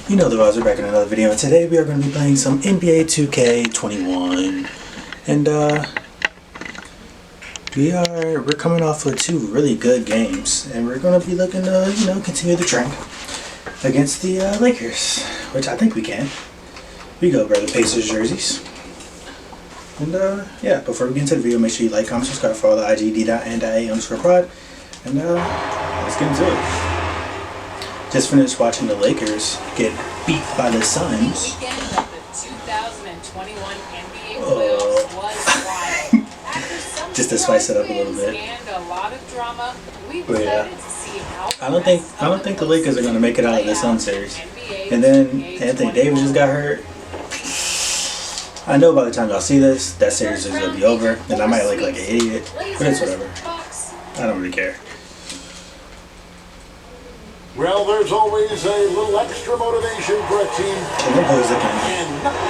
You know the vibes, we're back in another video, and today we are going to be playing some NBA 2K21. And we're coming off with two really good games, and we're going to be looking to, continue the trend against the Lakers, which I think we can. We go grab the Pacers jerseys. And yeah, before we get into the video, make sure you like, comment, subscribe, follow the IG d.and.a_prod, and let's get into it. Just finished watching the Lakers get beat by the Suns. The weekend of the 2021 NBA playoffs was wild. Just to spice it up a little bit. And a lot of drama. We But yeah, decided to see how I don't think the Lakers are going to make it out of the Sun series. And then Anthony Davis just got hurt. I know by the time y'all see this, that series is going to be over, and I might look like an idiot, but it's whatever. I don't really care. Well, there's always a little extra motivation for a team. And they're always looking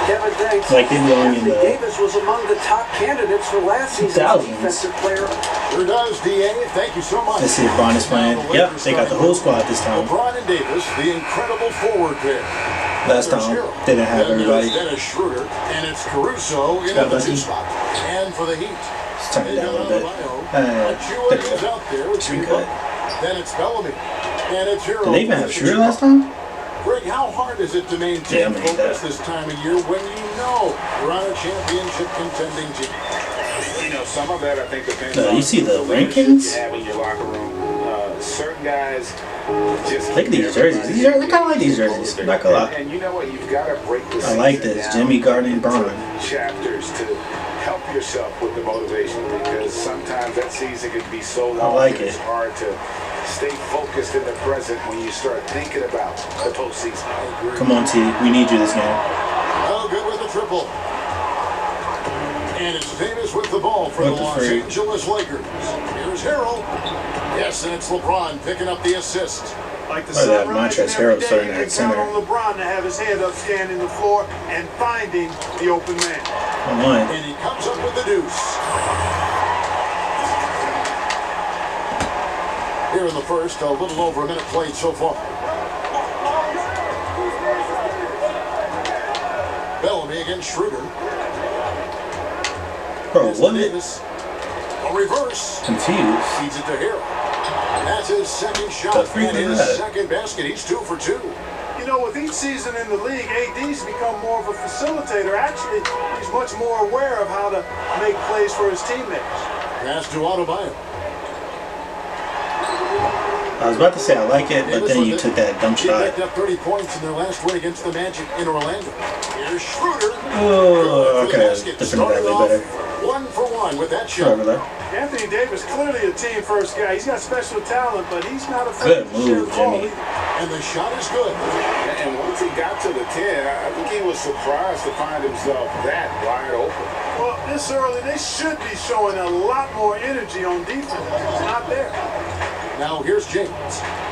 Kevin, thanks. like they belong in Anthony the Davis was among the top candidates for last season's 2000s. defensive player. Sure does, DA. Thank you so much. Let's see if LeBron is playing. Yep, they got the whole squad this time. LeBron and Davis, the incredible forward pair. Last time, they didn't have everybody. Dennis Schroeder, and it's Caruso in at the 2 spot. And for the Heat, Let's turn it down a little bit. Achua is out there with Too two. good. Then it's Bellamy. And it's Hero. Did they even have Schroeder last time? Greg, how hard is it to maintain focus this time of year when you know you're on a championship contending team? You know, some of that I think depends You on see the leadership rankings? you have in your locker room. Certain guys just Look at these jerseys. I kind of like these jerseys. Not gonna lie. And you know what? You've got to break the I like season this. down Jimmy, Garden, Bron. into chapters to help yourself with the motivation, because sometimes that season can be so long. I like It's it. hard to stay focused in the present when you start thinking about the postseason. Come on, T. We need you this game. Oh, good with the triple. And it's Davis with the ball for What the the Los freak? Angeles Lakers. Here's Harrell. Yes, and it's LeBron picking up the assist. Like the Oh, they have sunrise Montrezl and every Harrell day, starting you at can center. count on LeBron to have his head up, scanning the floor, and finding the open man. Come on. And he comes up with the deuce. Here in the first, a little over a minute played so far. Bellamy against Schroeder. Bro, Here's what? Davis. A reverse. Confused. Feeds it to Harrell. That's his second shot The freak and is his that? second basket. He's 2 for 2. You know, with each season in the league, AD's become more of a facilitator. Actually, he's much more aware of how to make plays for his teammates. Pass to Adebayo. I was about to say I like it, but then you took that dumb He shot. picked up 30 points in their last win against the Magic in Orlando. Here's Schroeder. Oh, Good for the okay. basket. Defended that Started way off better. 1 for 1 with that Sure, over shot. there. Anthony Davis, clearly a team-first guy. He's got special talent, but he's not afraid Good to share move, the ball. Jimmy. And the shot is good. And once he got to the 10, I think he was surprised to find himself that wide open. Well, this early, they should be showing a lot more energy on defense. It's not there. Now here's James.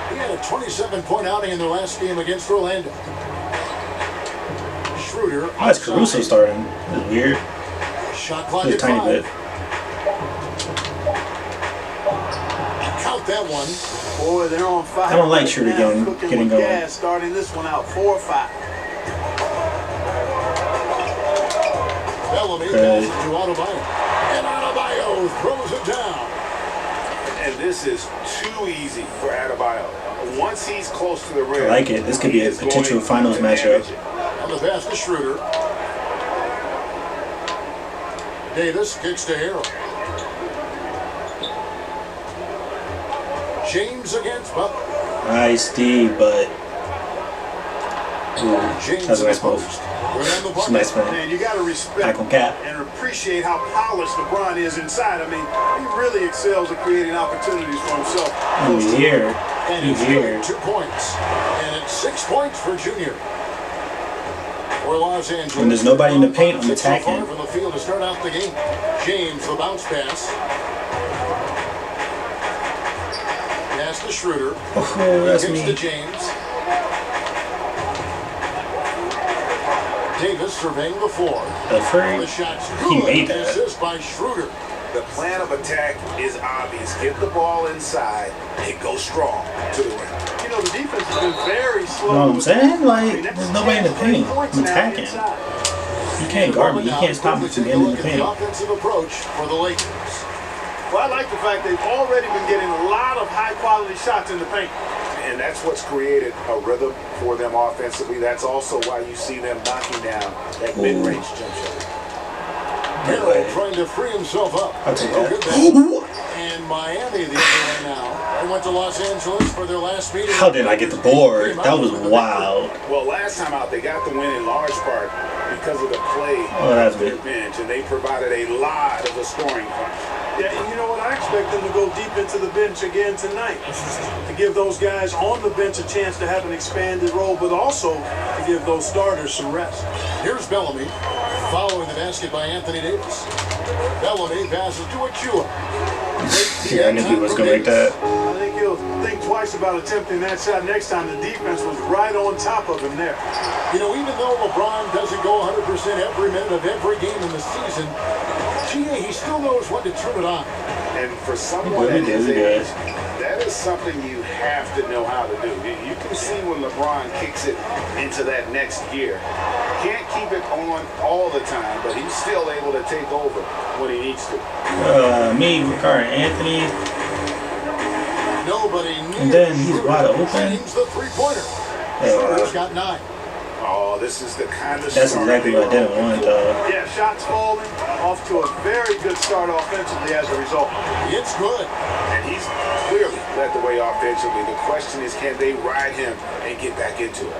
He had a 27-point outing in their last game against Orlando. Schroeder. Why is Caruso outside. starting? It's weird. Shot clock Just a at tiny 5. bit. Count that one. Boy, they're on fire. I don't like right Schroeder now. getting Cooking with going. gas, starting this one out 4-5. Bellamy Okay. passes to Adebayo. And Adebayo throws it down. And this is too easy for Adebayo. Once he's close to the rim, I like it. This could be he a is potential going finals to matchup. damage it. And the pass to Schroeder. Davis kicks to Harrell. James against Butler. Nice D, but ooh, James that's a in nice the move. post. Remember It's a Butler. nice play. Man, you got to Back respect on cap. and appreciate how polished LeBron is inside. I mean, he really excels at creating opportunities for himself. He's here. And He's it's here. good, 2 points. And it's 6 points for Junior. For Los Angeles. When there's nobody in the paint, I'm 6 so far attacking. from the field to start out the game. James, the bounce pass. Pass to Schroeder. Oh, that's He kicks to me. James. Davis surveying the floor. The The freak. shot's He good. made The that. assist by Schroeder. The plan of attack is obvious. Get the ball inside and go strong to the rim. You know, the defense has been very slow. You know what I'm saying? Like, That's there's nobody in the paint. I'm attacking. inside. You can't guard me. You can't stop me from getting in the paint. Offensive approach for the Lakers. Well, I like the fact they've already been getting a lot of high-quality shots in the paint. And that's what's created a rhythm for them offensively. That's also why you see them knocking down that mid-range jump shot. Hero trying to free himself up. I'll take Oh, that. good ball. And Miami the other way now. They went to Los Angeles for their last meeting. How did I get the board? That was wild. Well, last time out, they got the win in large part because of the play that's of their good. bench, and they provided a lot of the scoring punch. Yeah, and you know what? I expect them to go deep into the bench again tonight to give those guys on the bench a chance to have an expanded role, but also to give those starters some rest. Here's Bellamy following the basket by Anthony Davis. Bellamy passes to Achua. Yeah, I knew he was going to make that. I think he'll think twice about attempting that shot next time. The defense was right on top of him there. You know, even though LeBron doesn't go 100% every minute of every game in the season, he still knows when to turn it on. And for someone at his age, that is something you have to know how to do. You can see when LeBron kicks it into that next gear. Can't keep it on all the time, but he's still able to take over when he needs to. Me, Ricardo, Anthony. Nobody And then he's wide open. Seems the three-pointer. Schroeder's got 9. Oh, this is the kind of That's start exactly what I didn't want, though. Yeah, shots falling, off to a very good start offensively as a result. It's good. And he's clearly led the way offensively. The question is, can they ride him and get back into it?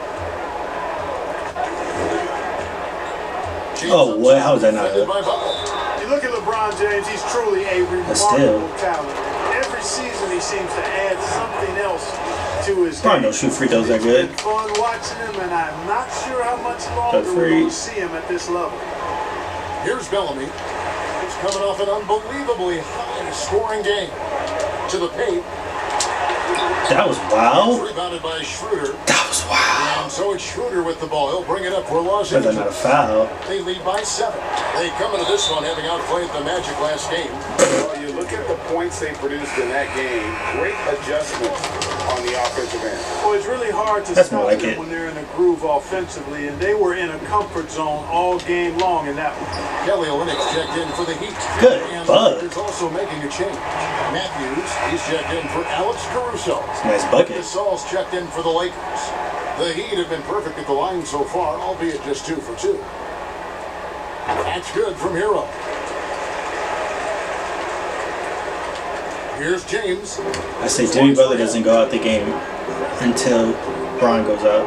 Oh, what? How is that not Defended good? by Butler. You look at LeBron James, he's truly a remarkable talent. Every season he seems to add something else to his Probably game. don't shoot free throws that good. It's been fun watching him, and I'm not sure how much longer we're going to see him at this level. Here's Bellamy. He's coming off an unbelievably high-scoring game. To the paint. That was wild. Rebounded by Schroeder. That was wild. And so it's Schroeder with the ball. He'll bring it up for Los Was that not a Angeles. foul? They lead by 7. They come into this one having outplayed the Magic last game. Well, you look at the points they produced in that game. Great adjustments on the offensive end. Well, it's really hard to That's stop more like them it. when they're in a groove offensively, and they were in a comfort zone all game long in that one. Kelly Olynyk checked in for the Heat. Good And bug. Lakers also making a change. Matthews, he's checked in for Alex Caruso. Nice bucket. Gasol's checked in for the Lakers. The Heat have been perfect at the line so far, albeit just 2 for 2. That's good from Hero. Here's James. I say Jimmy Butler doesn't go out the game until Bron goes out.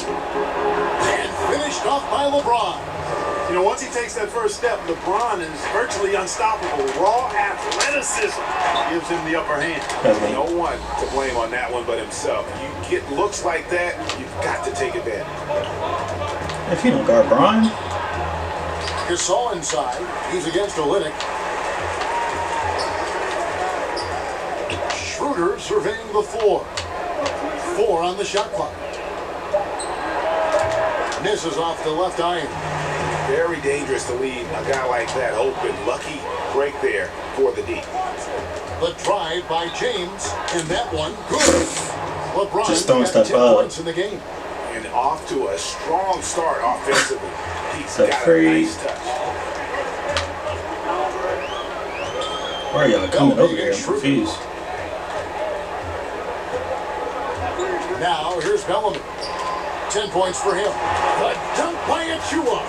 And finished off by LeBron. You know, once he takes that first step, LeBron is virtually unstoppable. Raw athleticism gives him the upper hand. That's me. No one to blame on that one but himself. You get looks like that, you've got to take advantage. If you don't guard Bron, Gasol inside. He's against Olynyk. Schroeder surveying the floor. 4 on the shot clock. Misses off the left iron. Very dangerous to leave a guy like that open. Lucky break there for the D. The drive by James, and that one good. LeBron Just throwing got stuff 10 up. points in the game. And off to a strong start offensively. He's So got free. a nice touch. why are y'all coming over here? I'm confused. Now here's Bellamy. 10 points for him. The dunk by Achua.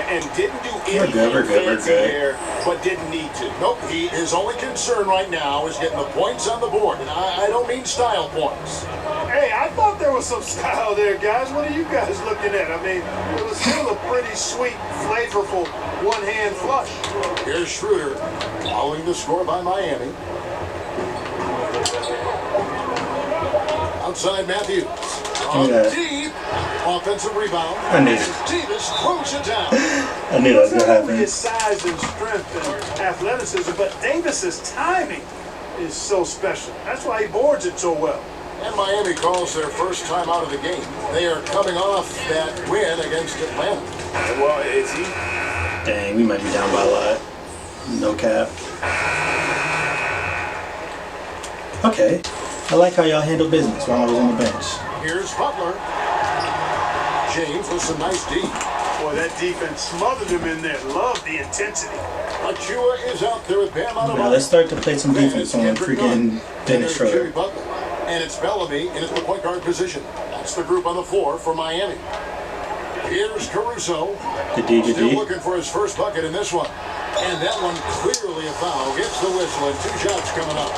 And didn't do We're anything good, we're good, we're fancy good. there, but didn't need to. Nope, his only concern right now is getting the points on the board. And I don't mean style points. Hey, I thought there was some style there, guys. What are you guys looking at? I mean, it was still a pretty sweet, flavorful one-hand flush. Here's Schroeder following the score by Miami. Outside Matthews. On Yeah. deep. Offensive rebound. I knew it. Davis throws it down. I knew that was Not gonna only happen. his size and strength and athleticism, but Davis's timing is so special. That's why he boards it so well. And Miami calls their first time out of the game. They are coming off that win against Atlanta. Well, is he Dang, we might be down by a lot. No cap. Okay. I like how y'all handle business while I was on the bench. Here's Butler. James with some nice D. Boy, that defense smothered him in there. Love the intensity. Achua is out there with Bam Adebayo. Now let's start to play some defense on freaking Dennis Schroeder. And it's Bellamy in the point guard position. That's the group on the floor for Miami. Here's Caruso. Still looking for his first bucket in this one. And that one clearly a foul. Gets the whistle and 2 shots coming up.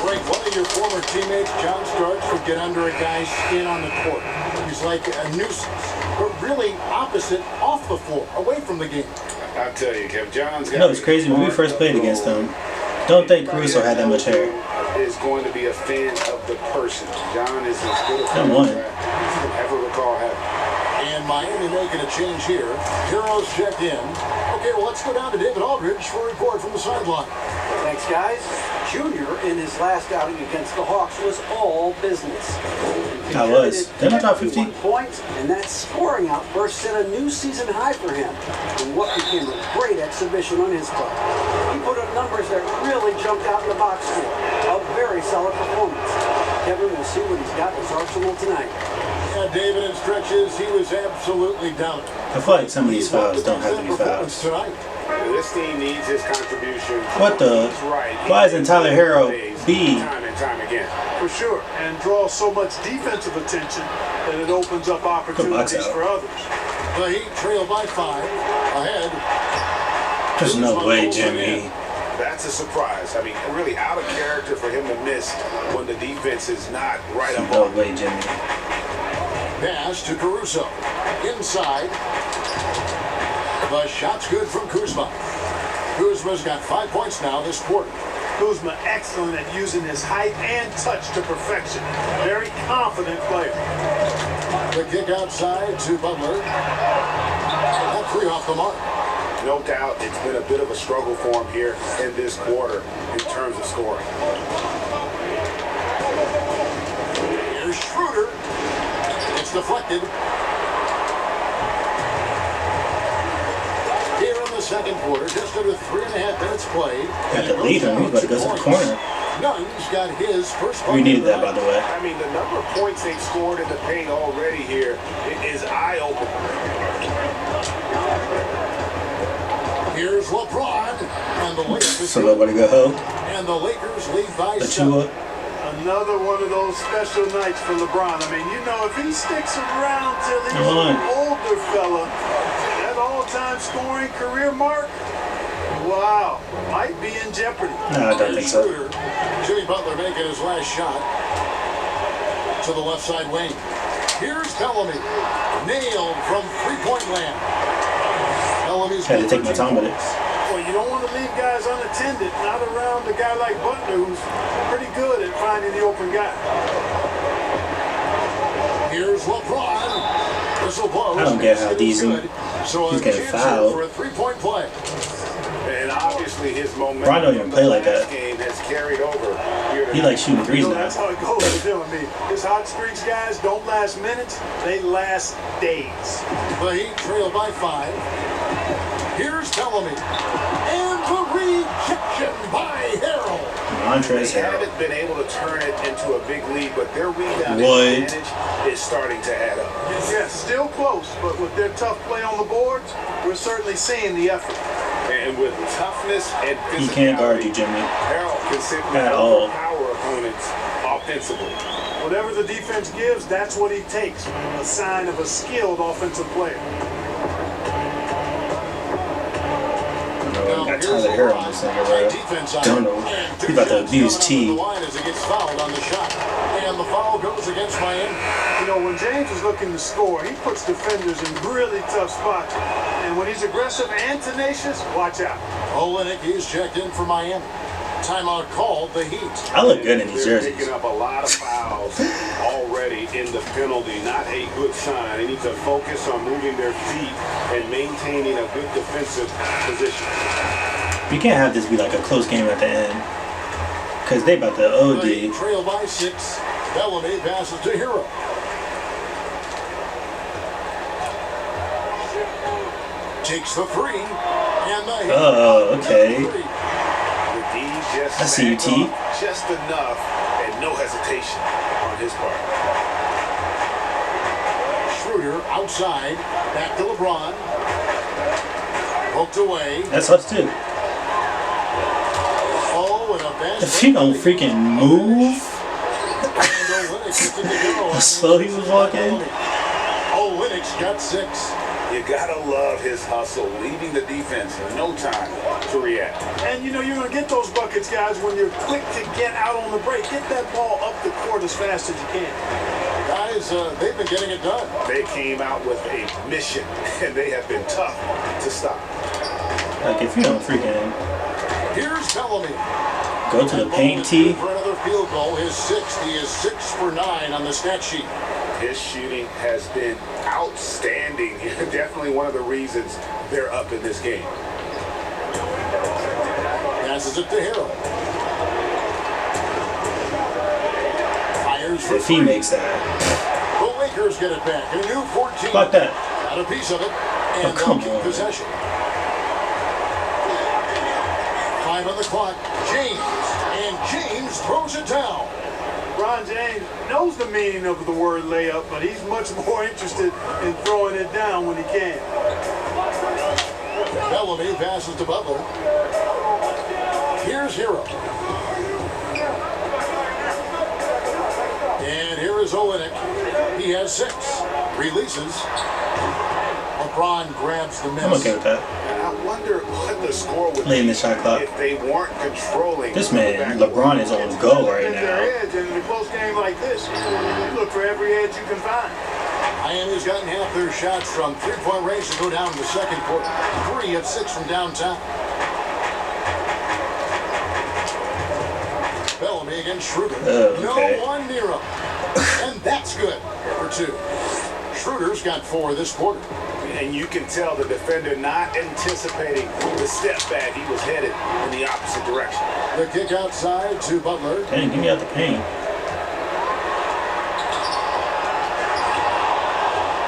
Frank, one of your former teammates, John Starks, would get under a guy's skin on the court. He's like a nuisance, but really opposite off the floor, away from the game. I tell you, Kev, John's got. You know, it's crazy when we first played against them. Don't think Caruso had that much hair. Is going to be a fan of the person. John is as good a Come on. as you can ever recall having. And Miami making a change here. Heroes checked in. Okay, well, let's go down to David Aldridge for a report from the sideline. Thanks, guys. Junior, in his last outing against the Hawks, was all business. I was. Didn't I drop 50? Points, and that scoring outburst set a new season high for him in what became a great exhibition on his part. He put up numbers that really jumped out in the box score. A very solid performance. Kevin will see what he's got in his arsenal tonight. Yeah, David in stretches, he was absolutely dominant. I feel like some of these fouls don't have to be fouls. Tonight. This team needs his contribution. What the? He's right. Why isn't Tyler Hero B? Time and time again. For sure. And draws so much defensive attention that it opens up opportunities for others. The Heat trail by 5. Ahead. There's no way, Jimmy. That's a surprise. I mean, really out of character for him to miss when the defense is not right up No on. way, Jimmy. Pass to Caruso. Inside. The shot's good from Kuzma. Kuzma's got 5 points now this quarter. Kuzma excellent at using his height and touch to perfection. Very confident player. The kick outside to Butler. That 3 off the mark. No doubt it's been a bit of a struggle for him here in this quarter in terms of scoring. Here's Schroeder. It's deflected. Here in the second quarter, just under 3.5 minutes played. Got the lead him. He's about to go to the corner. Nunn's got his first. We needed that, by the way. I mean, the number of points they've scored in the paint already here is eye-opening. Here's LeBron, and the Lakers. So nobody go home. And the Lakers lead by But 7. you up? Another one of those special nights for LeBron. I mean, you know, if he sticks around till he's Come on. an older fella, that all-time scoring career mark, wow, might be in jeopardy. No, I don't think so. Schroeder. Jimmy Butler making his last shot to the left side wing. Here's Bellamy, nailed from three-point land. Bellamy's Had to take my time with it. Well, you don't want to leave guys unattended, not around a guy like Butler, who's pretty good at finding the open guy. Here's LeBron. Whistle blows. I don't get how these So he's a getting chance fouled. for a three-point play. And obviously his momentum Bron don't even play like that. game has carried over here He like shooting threes You know, now. that's how it goes with him. I mean, his hot streaks guys don't last minutes, they last days. The Heat trail by 5. Here's Bellamy. And the rejection by Harrell. Montrezl They Harrell. haven't been able to turn it into a big lead, but their rebound What? advantage is starting to add up. Yeah, still close, but with their tough play on the boards, we're certainly seeing the effort. And with toughness and physicality, He can't guard you, Jimmy. Harrell can simply At all. overpower opponents offensively. Whatever the defense gives, that's what he takes. A sign of a skilled offensive player. Got Tyler Hero on this nigga, bro. Don't know. He about to abuse T. The line as it gets fouled on the shot. And the foul goes against Miami. You know, when James is looking to score, he puts defenders in really tough spots. And when he's aggressive and tenacious, watch out. Olynyk is checked in for Miami. Timeout called the Heat. I look good in these They're jerseys. picking up a lot of fouls already in the penalty. Not a good sign. They need to focus on moving their feet and maintaining a good defensive position. We can't have this be like a close game at the end. Because they about to The OD. Heat trail by 6. Bellamy passes to Hero. Takes the 3. And the Oh, okay. The D just I see you, backed T. off just enough and no hesitation on his part. Schroeder outside, back to LeBron. Poked away. That's us too. Oh, and a fast If he don't freaking move, how slow he was walking. Oh, Linux got 6. You gotta love his hustle, leaving the defense no time to react. And you know you're going to get those buckets, guys, when you're quick to get out on the break. Get that ball up the court as fast as you can. Guys, they've been getting it done. They came out with a mission, and they have been tough to stop. Like if you don't freaking Here's Bellamy. go to the paint tee. For another field goal, his 6th. He is 6 for 9 on the stat sheet. His shooting has been outstanding. Definitely one of the reasons they're up in this game. Passes it to Harrell. Fires for If he 3. makes that, The Lakers get it back. A new 14. fuck that. Got a piece of it. And Oh, come they'll keep on. possession. 5 on the clock. James. And James throws it down. Ron James knows the meaning of the word layup, but he's much more interested in throwing it down when he can. Bellamy passes to Butler. Here's Hero. And here is Olynyk. He has 6. Releases. LeBron grabs the miss. I'm okay with that. And I wonder what the score would Leading be the shot clock. if they weren't controlling. This man, LeBron, is on go right Get their now. edge, and in a close game like this, you look for every edge you can find. Miami's gotten half their shots from three-point range to go down in the second quarter. 3 of 6 from downtown. Bellamy against Schroeder. Okay. No one near him. And that's good for 2. Schroeder's got 4 this quarter. And you can tell the defender not anticipating the step back. He was headed in the opposite direction. The kick outside to Butler. Dang, get me out the paint.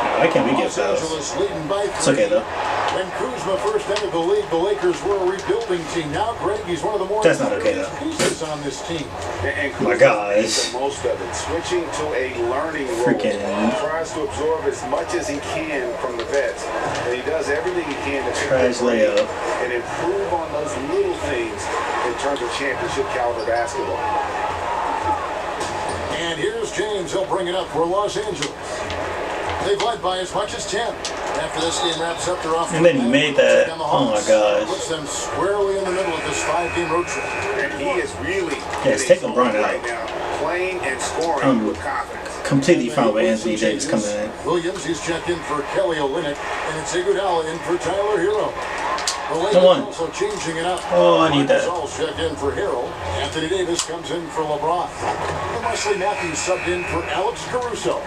No, why can't we get Los fouls? Angeles leading by 3. It's okay though. When Kuzma first entered the league, the Lakers were a rebuilding team. Now, Greg, he's one of the more That's not okay, experienced pieces on this team. And Oh my gosh. the most of it, switching to a learning role. Freaking- He tries to absorb as much as he can from the vets, and he does everything he can to pick Trash their brain layup. and improve on those little things in terms of championship caliber basketball. And here's James. He'll bring it up for Los Angeles. They've led by as much as 10. After this game wraps up, they're off. And then he made that. Oh my gosh. Puts them squarely in the middle of this 5-game road trip. And he is really Yes, in take a zone LeBron right out. now, playing and scoring with confidence. Completely fine with Anthony Davis coming in. Williams, he's checked in for Kelly Olynyk, and it's Iguodala in for Tyler Hero. The Lakers Come on. also changing it up. Oh, I need that. All checked in for Harrell. Anthony Davis comes in for LeBron. And Wesley Matthews subbed in for Alex Caruso.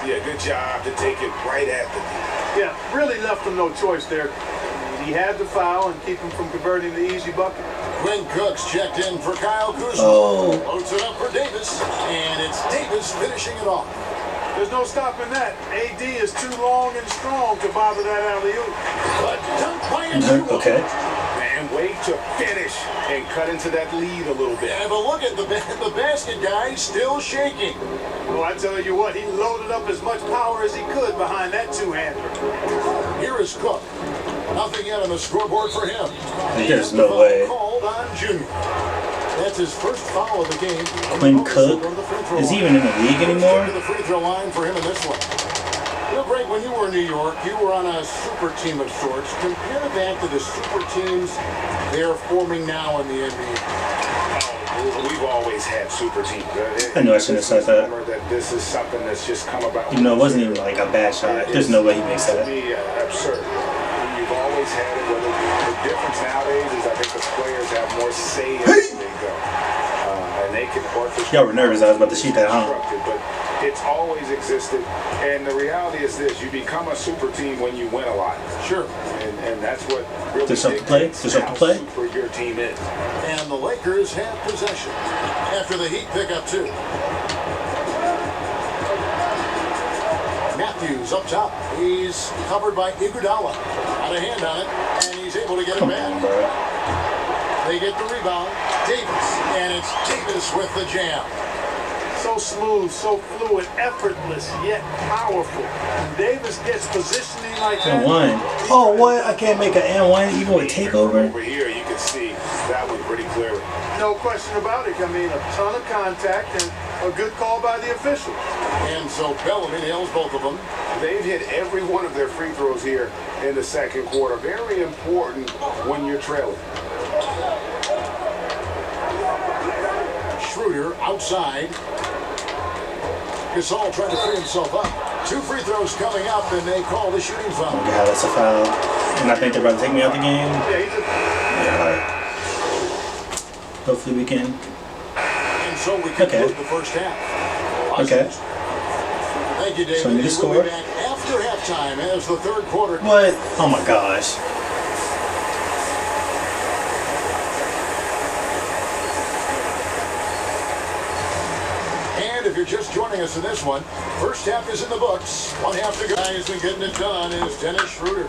Yeah, good job to take it right at the Yeah, really left him no choice there. He had to foul and keep him from converting the easy bucket. Quinn Cooks checked in for Kyle Kuzma. Oh. Loads it up for Davis, and it's Davis finishing it off. There's no stopping that. AD is too long and strong to bother that alley-oop. But dunk by Iguodala. Okay. man. Wait to finish and cut into that lead a little bit. Yeah, but look at the basket guy still shaking. Well, I tell you what, he loaded up as much power as he could behind that two-hander. Here is Cook. Nothing yet on the scoreboard for him. There's no way. Called on Junior. That's his first foul of the game. Quinn Cook? Is he even in the league anymore? To the free throw line for him in this one. You know, Greg, when you were in New York, you were on a super team of sorts. Compare that to the super teams they're forming now in the NBA. Oh, we've always had super teams. I know I shouldn't have said that. This is something that's just come about. Even though it wasn't even like a bad shot. There's no way he makes To that. me, absurd. You've always had it. Whether the difference nowadays is I think the players have more say in where they go, and they can orchestrate. Y'all were nervous I was about to shoot that, huh? But it's always existed, and the reality is this: you become a super team when you win a lot. Sure. And that's what really There's something to play? dictates There's something to how play? super your team is. And the Lakers have possession after the Heat pick up two. Matthews up top. He's covered by Iguodala. Got a hand on it, and he's able to get it back. They get the rebound. Davis, and it's Davis with the jam. So smooth, so fluid, effortless, yet powerful. When Davis gets positioning like that. And one. Oh, what? I can't make an and-one even with takeover? Over here, you can see that one pretty clearly. No question about it. I mean, a ton of contact and a good call by the official. And so Bellamy nails both of them. They've hit every one of their free throws here in the second quarter. Very important when you're trailing. Schroeder outside. Gasol trying to free himself up. 2 free throws coming up, and they call the shooting foul. Oh, God, that's a foul. And I think they're about to take me out the game. Yeah, alright. Hopefully we can. And so we conclude the first half. Okay. Thank you, David. So we need to We'll score? be back after halftime as the third quarter. What? Oh my gosh. And if you're just joining us in this one, first half is in the books. 1 half to go. Guy who's been getting it done is Dennis Schroeder.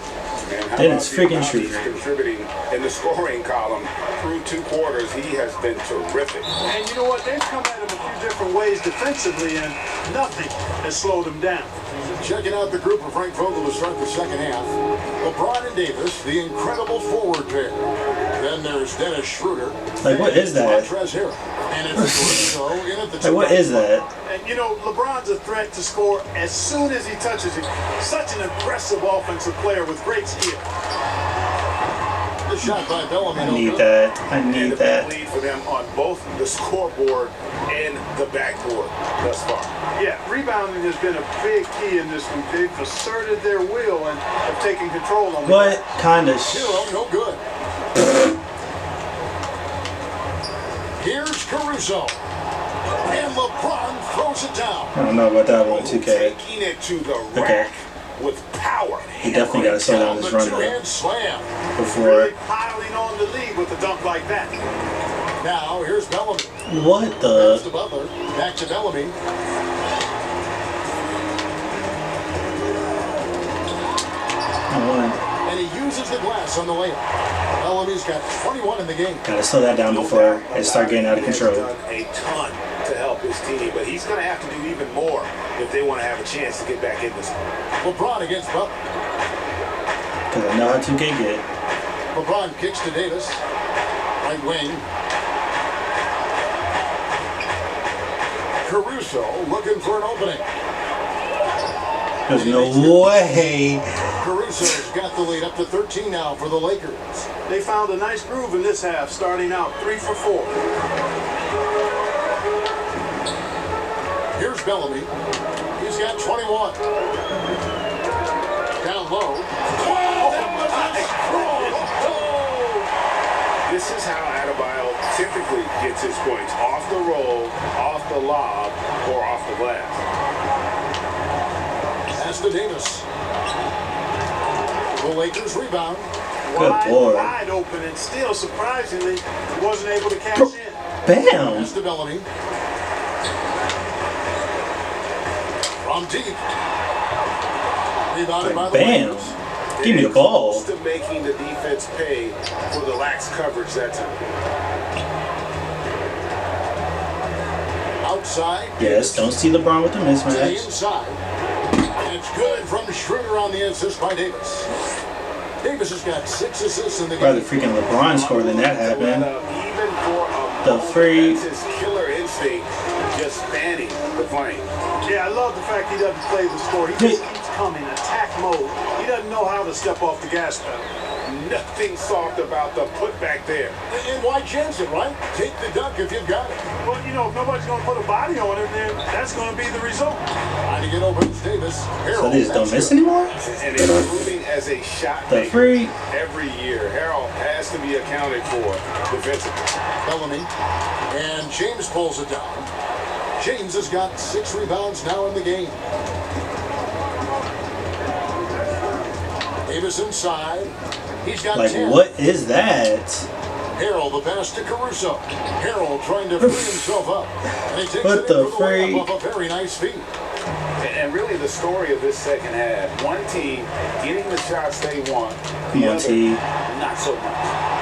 And how Dennis about the freaking amount Schroeder. he's contributing in the scoring column through 2 quarters. He has been terrific. And you know what? They've come at him a few different ways defensively, and nothing has slowed him down. Checking out the group of Frank Vogel to start the second half. LeBron and Davis, the incredible forward pair. Then there's Dennis Schroeder. Like, what is that? Montrezl Harrell. And it's Caruso in at the Like, what is that? And you know, LeBron's a threat to score as soon as he touches it. Such an impressive offensive player with great skill. The shot by Bellamy. I need that. I And need a big that. lead for them on both the scoreboard and the backboard thus far. Yeah, rebounding has been a big key in this one. They've asserted their will and have taken control on the What kind of Zero, no good. Here's Caruso. And LeBron throws it down. I don't know about that one, 2K. Taking it to the Okay. rack with power. He definitely got to slow down The this run two-hand slam. before. really piling on the lead with a dunk like that. Now here's Bellamy. What Pass the? to Butler. Back to Bellamy. One. And he uses the glass on the layup. Bellamy's got 21 in the game. Gotta slow that down before it start getting out of He has control. done a ton to help his team, but he's going to have to do even more if they want to have a chance to get back in this one. LeBron against Butler. Because I know how 2K get. LeBron kicks to Davis. Right wing. Caruso looking for an opening. There's no way. Caruso's got the lead up to 13 now for the Lakers. They found a nice groove in this half, starting out 3 for 4. Here's Bellamy. He's got 21. Down low. This is how Adebayo typically gets his points. Off the roll, off the lob, or off the glass. Pass to Davis. The Lakers rebound. Wide open, and still, surprisingly, wasn't able to cash in. Bam! Pass to Bellamy. From deep. Rebounded by the Bam! Lakers. Give me the ball. Close to making the defense pay for the lax coverage that time. Outside. Yes, don't see LeBron with the To the mismatch. inside. And it's good from Schroeder on the assist by Davis. Davis has got 6 assists in the game. Rather freaking LeBron score than that happened. Even for a The free. that's his killer instinct, just fanning the flame. Yeah, I love the fact he doesn't play the score. He just keeps coming, attack mode. He doesn't know how to step off the gas pedal. Nothing soft about the putback there. And why chance it, right? Take the dunk if you've got it. Well, you know, if nobody's going to put a body on him, then that's going to be the result. Trying to get open is Davis. So they just don't miss anymore? And improving as a shot The maker free. every year. Harrell has to be accounted for defensively. Bellamy. And James pulls it down. James has got 6 rebounds now in the game. Davis inside. He's got Like, 10. what is that? Harrell, the pass to Caruso. Harrell trying to free himself up. And he takes What it the in for the layup freak? off a very nice feed. And really the story of this second half, one team getting the shots they want, Come on, T. not so much.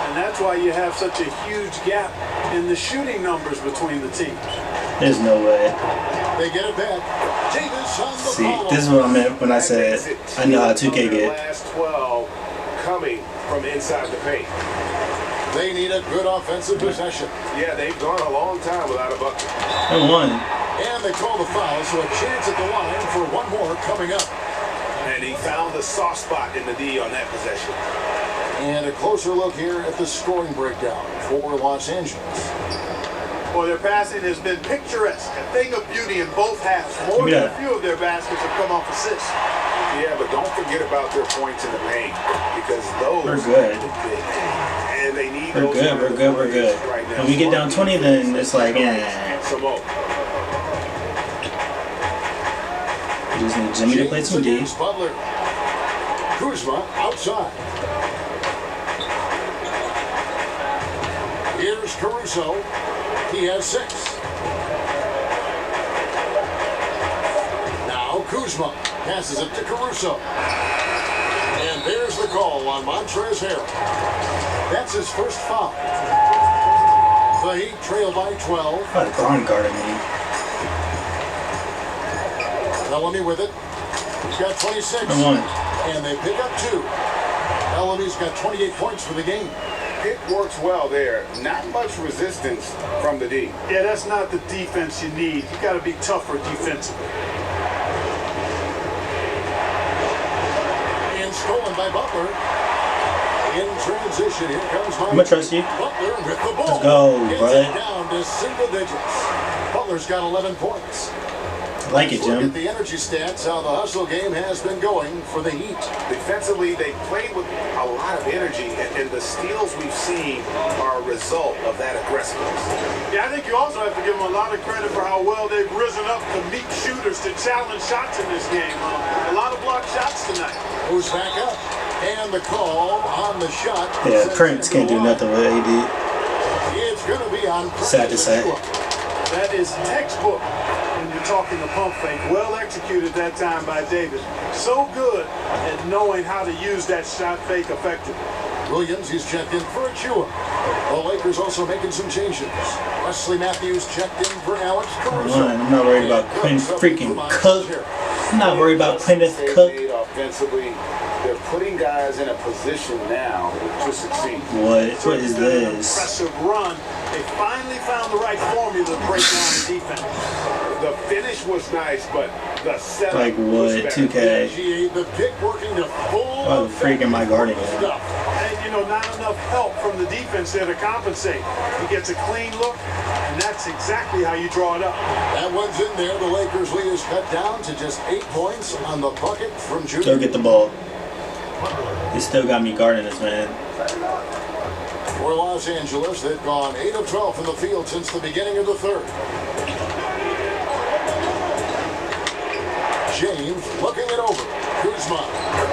And that's why you have such a huge gap in the shooting numbers between the teams. There's no way. They get it back. Davis on the See, follow. this is what I meant when I said I know how 2K The get. last 12 coming from inside the paint. They need a good offensive possession. Yeah, they've gone a long time without a bucket. And one. And they call the foul, so a chance at the line for one more coming up. And he found the soft spot in the D on that possession. And a closer look here at the scoring breakdown for Los Angeles. Well, their passing has been picturesque, a thing of beauty in both halves. More than a few of their baskets have come off assists. Yeah, but don't forget about their points in the paint, because those We're good. are big. And they need We're those good, we're good, we're good. right now. When we get down 20, then it's like, eh. Some more. We just need Jimmy to play some D. James Butler. Kuzma outside. Here's Caruso. He has 6. Now Kuzma passes it to Caruso. And there's the call on Montrezl Harrell. That's his first foul. The Heat trail by 12. Oh, the Braun guarding me. Bellamy with it. He's got 26. And one. And they pick up 2. Bellamy's got 28 points for the game. Pick works well there. Not much resistance from the D. Yeah, that's not the defense you need. You got to be tougher defensively. And stolen by Butler. In transition, here comes I'm gonna trust you. Butler with the ball. Let's go, Gets brother. it down to single digits. Butler's got 11 points. I like it, Let's look Jim. at the energy stats, how the hustle game has been going for the Heat. Defensively, they played with a lot of energy, and the steals we've seen are a result of that aggressiveness. Yeah, I think you also have to give them a lot of credit for how well they've risen up to meet shooters to challenge shots in this game. A lot of blocked shots tonight. Who's back up? And the call on the shot. Yeah, sends Prince it can't to do the nothing with AD. line. It's going to be on Sad to say. That is textbook when you're talking the pump fake. Well executed that time by Davis. So good at knowing how to use that shot fake effectively. Williams, he's checked in for Achua. The Lakers also making some changes. Wesley Matthews checked in for Alex Caruso. One. I'm not worried about Quinn freaking Cook. I'm not worried about Quenneth They've Cook. made offensively, they're putting guys in a position now to succeed. What is this? Impressive run. They finally found the right formula to break down the defense. The finish was nice, but the setup Like was what? better. 2K. The pick working to full. Oh, freaking my guarding. stuff. And, not enough help from the defense there to compensate. He gets a clean look, and that's exactly how you draw it up. That one's in there. The Lakers lead is cut down to just 8 points on the bucket from Junior. Go get the ball. He still got me guarding this, man. For Los Angeles, they've gone 8 of 12 from the field since the beginning of the third. James looking it over. Kuzma.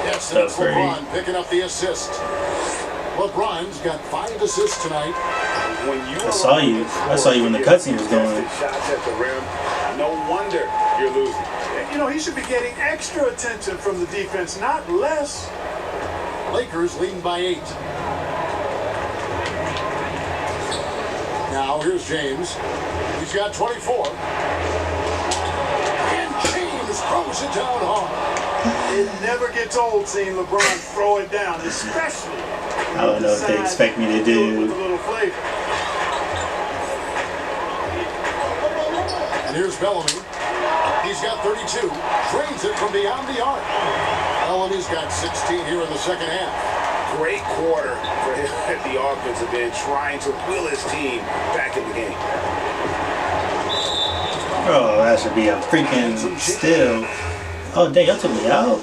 Yes, that's That's LeBron picking up the assist. LeBron's got 5 assists tonight. When you I saw you. I saw you when the cutscene was going. Shots at the rim. No wonder you're losing. He should be getting extra attention from the defense, not less. Lakers leading by 8. Now here's James. He's got 24. And James throws it down hard. It never gets old seeing LeBron throw it down, especially. I don't know what they expect me to do. With a little flavor. And here's Bellamy. He's got 32. Trains it from beyond the arc. Bellamy's got 16 here in the second half. Great quarter for him at the offensive end, trying to will his team back in the game. Oh, that should be a freaking steal. Oh, dang, y'all took me out.